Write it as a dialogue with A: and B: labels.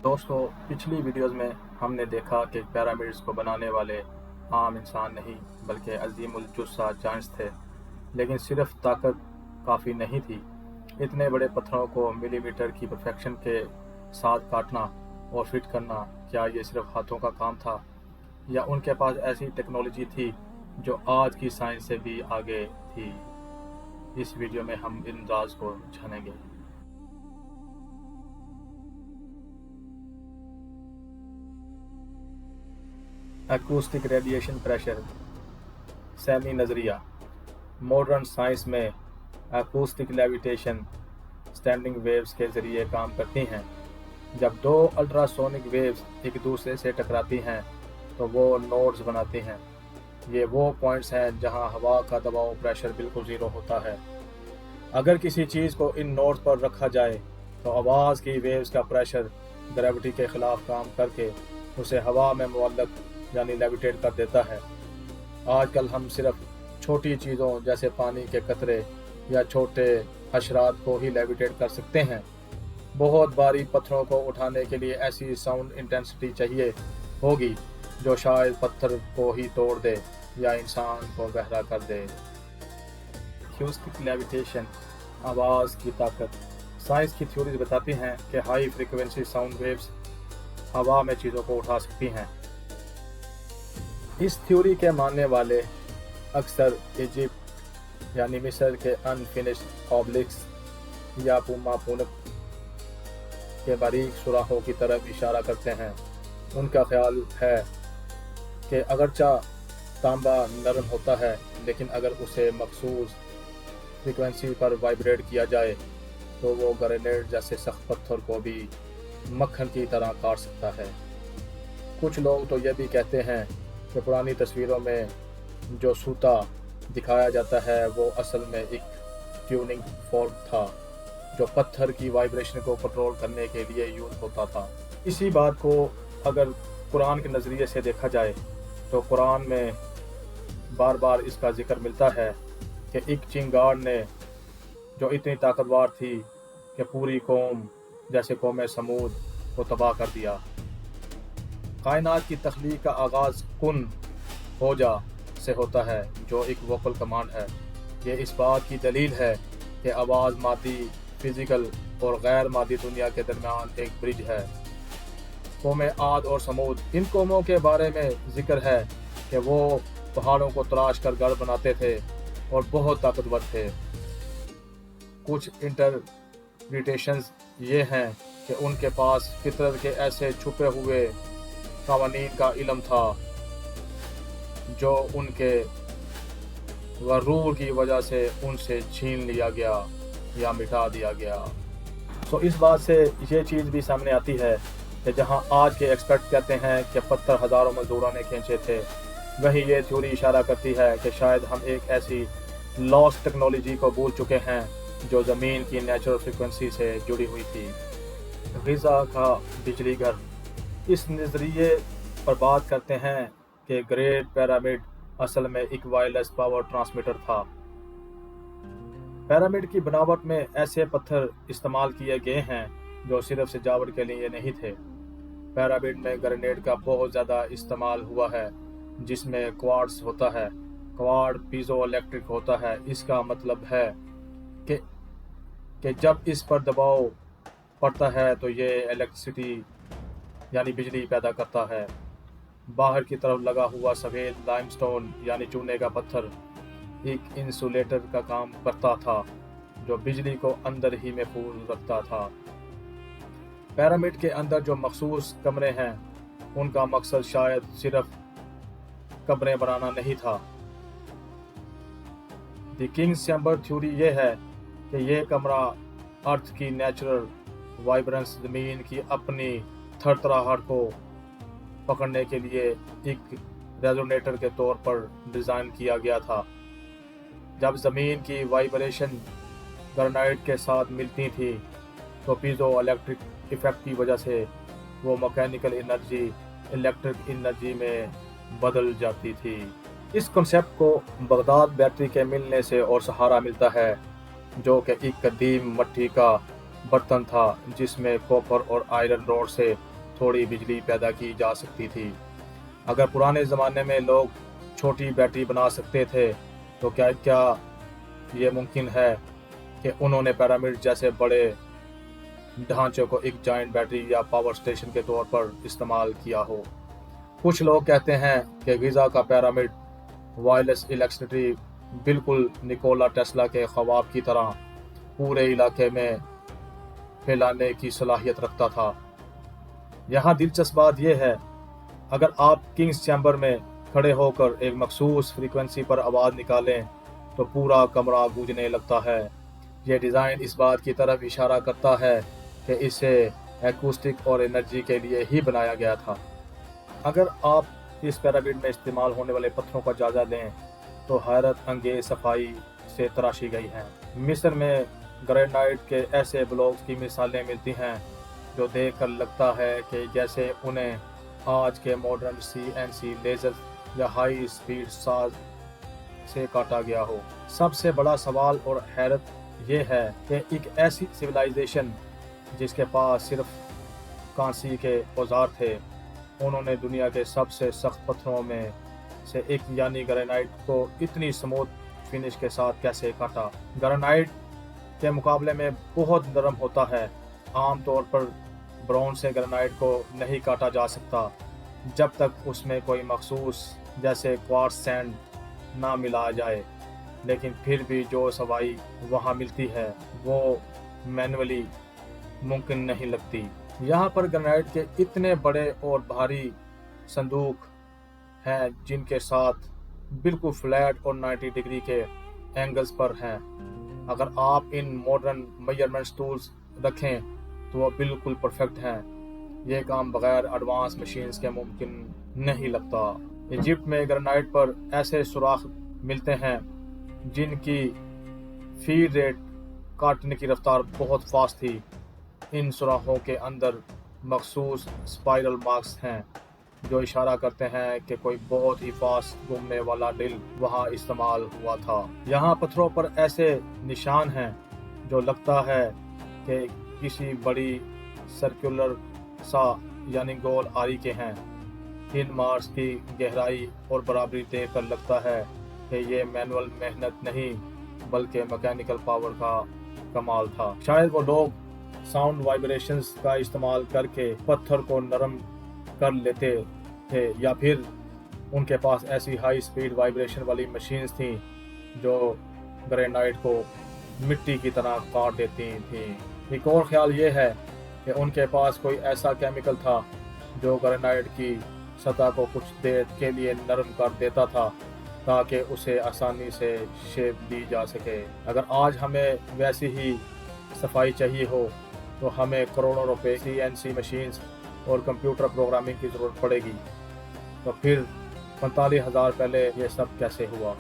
A: दोस्तों, पिछली वीडियोस में हमने देखा कि पिरामिड्स को बनाने वाले आम इंसान नहीं बल्कि अजीमुल जुस्सा जायंट्स थे। लेकिन सिर्फ ताकत काफ़ी नहीं थी। इतने बड़े पत्थरों को मिलीमीटर की परफेक्शन के साथ काटना और फिट करना, क्या ये सिर्फ हाथों का काम था या उनके पास ऐसी टेक्नोलॉजी थी जो आज की साइंस से भी आगे थी? इस वीडियो में हम इन राज को जानेंगे। एक्यूस्टिक रेडिएशन प्रेशर सेमी नज़रिया। मॉडर्न साइंस में एक्यूस्टिक लेविटेशन स्टैंडिंग वेव्स के ज़रिए काम करती हैं। जब दो अल्ट्रासोनिक वेव्स एक दूसरे से टकराती हैं तो वो नोड्स बनाती हैं। ये वो पॉइंट्स हैं जहां हवा का दबाव प्रेशर बिल्कुल ज़ीरो होता है। अगर किसी चीज़ को इन नोड्स पर रखा जाए तो आवाज़ की वेव्स का प्रेशर ग्रेविटी के ख़िलाफ़ काम करके उसे हवा में मुअल्लक यानी लेविटेट कर देता है। आजकल हम सिर्फ छोटी चीज़ों जैसे पानी के कतरे या छोटे हशरात को ही लेविटेट कर सकते हैं। बहुत भारी पत्थरों को उठाने के लिए ऐसी साउंड इंटेंसिटी चाहिए होगी जो शायद पत्थर को ही तोड़ दे या इंसान को बहरा कर दे। एक्यूस्टिक लेविटेशन, आवाज़ की ताकत। साइंस की थ्योरीज बताती हैं कि हाई फ्रीक्वेंसी साउंड वेव्स हवा में चीज़ों को उठा सकती हैं। इस थ्योरी के मानने वाले अक्सर इजिप्ट यानी मिस्र के अनफिनिश्ड ऑब्लिक्स या पुमा पुनक के बारीक सुराखों की तरफ इशारा करते हैं। उनका ख्याल है कि अगरचा तांबा नरम होता है, लेकिन अगर उसे मखसूस फ्रीक्वेंसी पर वाइब्रेट किया जाए तो वो ग्रेनाइट जैसे सख्त पत्थर को भी मक्खन की तरह काट सकता है। कुछ लोग तो ये भी कहते हैं कि पुरानी तस्वीरों में जो सूता दिखाया जाता है वो असल में एक ट्यूनिंग फोर्क था जो पत्थर की वाइब्रेशन को कंट्रोल करने के लिए यूज़ होता था। इसी बात को अगर कुरान के नज़रिए से देखा जाए तो कुरान में बार बार इसका जिक्र मिलता है कि एक चिंगार ने जो इतनी ताकतवर थी कि पूरी कौम जैसे कौम समूद को तबाह कर दिया। कायनात की तख्लीक का आगाज़ कुन हो जा से होता है जो एक वोकल कमांड है। ये इस बात की दलील है कि आवाज़ मादी, फिज़िकल और गैर मादी दुनिया के दरमियान एक ब्रिज है। कौम आद और समूद, इन कौमों के बारे में जिक्र है कि वो पहाड़ों को तराश कर गढ़ बनाते थे और बहुत ताकतवर थे। कुछ इंटरप्रिटेशंस ये हैं कि उनके पास फितरत के ऐसे छुपे हुए कवानीन का इल्म था जो उनके गरूर की वजह से उनसे छीन लिया गया या मिटा दिया गया। तो इस बात से ये चीज़ भी सामने आती है कि जहां आज के एक्सपर्ट कहते हैं कि पत्थर हज़ारों मजदूरों ने खींचे थे, वहीं ये थ्योरी इशारा करती है कि शायद हम एक ऐसी लॉस्ट टेक्नोलॉजी को भूल चुके हैं जो ज़मीन की नेचुरल फ्रिक्वेंसी से जुड़ी हुई थी। गिज़ा का बिजली घर। इस नज़रिए पर बात करते हैं कि ग्रेट पिरामिड असल में एक वायरलेस पावर ट्रांसमीटर था। पिरामिड की बनावट में ऐसे पत्थर इस्तेमाल किए गए हैं जो सिर्फ सजावट के लिए नहीं थे। पिरामिड में ग्रेनाइट का बहुत ज़्यादा इस्तेमाल हुआ है जिसमें क्वार्ट्ज होता है। क्वार्ट पीजो इलेक्ट्रिक होता है। इसका मतलब है कि जब इस पर दबाव पड़ता है तो ये इलेक्ट्रिसिटी यानी बिजली पैदा करता है। बाहर की तरफ लगा हुआ सफ़ेद लाइमस्टोन यानी चूने का पत्थर एक इंसुलेटर का काम करता था जो बिजली को अंदर ही महफूज रखता था। पिरामिड के अंदर जो मखसूस कमरे हैं उनका मकसद शायद सिर्फ कमरे बनाना नहीं था। द किंग्स चैम्बर थ्योरी ये है कि ये कमरा अर्थ की नेचुरल वाइब्रेंस, ज़मीन की अपनी थरथराहट को पकड़ने के लिए एक रेजोनेटर के तौर पर डिज़ाइन किया गया था। जब ज़मीन की वाइब्रेशन ग्रेनाइट के साथ मिलती थी तो पीजो इलेक्ट्रिक इफेक्ट की वजह से वो मैकेनिकल एनर्जी इलेक्ट्रिक एनर्जी में बदल जाती थी। इस कॉन्सेप्ट को बगदाद बैटरी के मिलने से और सहारा मिलता है जो कि एक कदीम मिट्टी का बर्तन था जिसमें कॉपर और आयरन रोड से थोड़ी बिजली पैदा की जा सकती थी। अगर पुराने ज़माने में लोग छोटी बैटरी बना सकते थे तो क्या ये मुमकिन है कि उन्होंने पिरामिड जैसे बड़े ढांचे को एक जायंट बैटरी या पावर स्टेशन के तौर पर इस्तेमाल किया हो। कुछ लोग कहते हैं कि गिज़ा का पिरामिड वायरलेस इलेक्ट्रिसिटी बिल्कुल निकोला टेस्ला के ख्वाब की तरह पूरे इलाके में फैलाने की सलाहियत रखता था। यहाँ दिलचस्प बात यह है, अगर आप किंग्स चैम्बर में खड़े होकर एक मखसूस फ्रीक्वेंसी पर आवाज़ निकालें तो पूरा कमरा गूंजने लगता है। यह डिज़ाइन इस बात की तरफ इशारा करता है कि इसे एक्ूस्टिक और एनर्जी के लिए ही बनाया गया था। अगर आप इस पिरामिड में इस्तेमाल होने वाले पत्थरों का जायजा लें तो हैरत अंगेज सफाई से तराशी गई हैं। मिस्र में ग्रेनाइट के ऐसे ब्लॉक्स की मिसालें मिलती हैं जो देखकर लगता है कि जैसे उन्हें आज के मॉडर्न CNC लेजर या हाई स्पीड साज से काटा गया हो। सबसे बड़ा सवाल और हैरत यह है कि एक ऐसी सिविलाइजेशन जिसके पास सिर्फ कांसी के औजार थे, उन्होंने दुनिया के सबसे सख्त पत्थरों में से एक यानी ग्रेनाइट को इतनी स्मूथ फिनिश के साथ कैसे काटा। ग्रेनाइट के मुकाबले में बहुत नरम होता है। आमतौर पर ब्रॉन्ज से ग्रेनाइट को नहीं काटा जा सकता जब तक उसमें कोई मखसूस जैसे क्वार्ट्ज सैंड ना मिलाया जाए, लेकिन फिर भी जो सफाई वहाँ मिलती है वो मैनुअली मुमकिन नहीं लगती। यहाँ पर ग्रेनाइट के इतने बड़े और भारी संदूक हैं जिनके साथ बिल्कुल फ्लैट और 90 डिग्री के एंगल्स पर हैं। अगर आप इन मॉडर्न मेजरमेंट टूल्स रखें तो वो बिल्कुल परफेक्ट हैं। ये काम बगैर एडवांस मशीन्स के मुमकिन नहीं लगता। इजिप्ट में ग्रेनाइट पर ऐसे सुराख मिलते हैं जिनकी फीड रेट काटने की रफ्तार बहुत फास्ट थी। इन सुराखों के अंदर मखसूस स्पाइरल मार्क्स हैं जो इशारा करते हैं कि कोई बहुत ही फास्ट घूमने वाला ड्रिल वहाँ इस्तेमाल हुआ था। यहाँ पत्थरों पर ऐसे निशान हैं जो लगता है कि किसी बड़ी सर्कुलर सा यानी गोल आरी के हैं। इन मार्क्स की गहराई और बराबरी देखकर लगता है कि ये मैनुअल मेहनत नहीं बल्कि मैकेनिकल पावर का कमाल था। शायद वो लोग साउंड वाइब्रेशंस का इस्तेमाल करके पत्थर को नरम कर लेते थे या फिर उनके पास ऐसी हाई स्पीड वाइब्रेशन वाली मशीन्स थी जो ग्रेनाइट को मिट्टी की तरह काट देती थी। एक और ख्याल ये है कि उनके पास कोई ऐसा केमिकल था जो ग्रेनाइट की सतह को कुछ देर के लिए नरम कर देता था ताकि उसे आसानी से शेप दी जा सके। अगर आज हमें वैसी ही सफाई चाहिए हो तो हमें करोड़ों रुपए CNC मशीन्स और कंप्यूटर प्रोग्रामिंग की ज़रूरत पड़ेगी। तो फिर 45,000 पहले ये सब कैसे हुआ?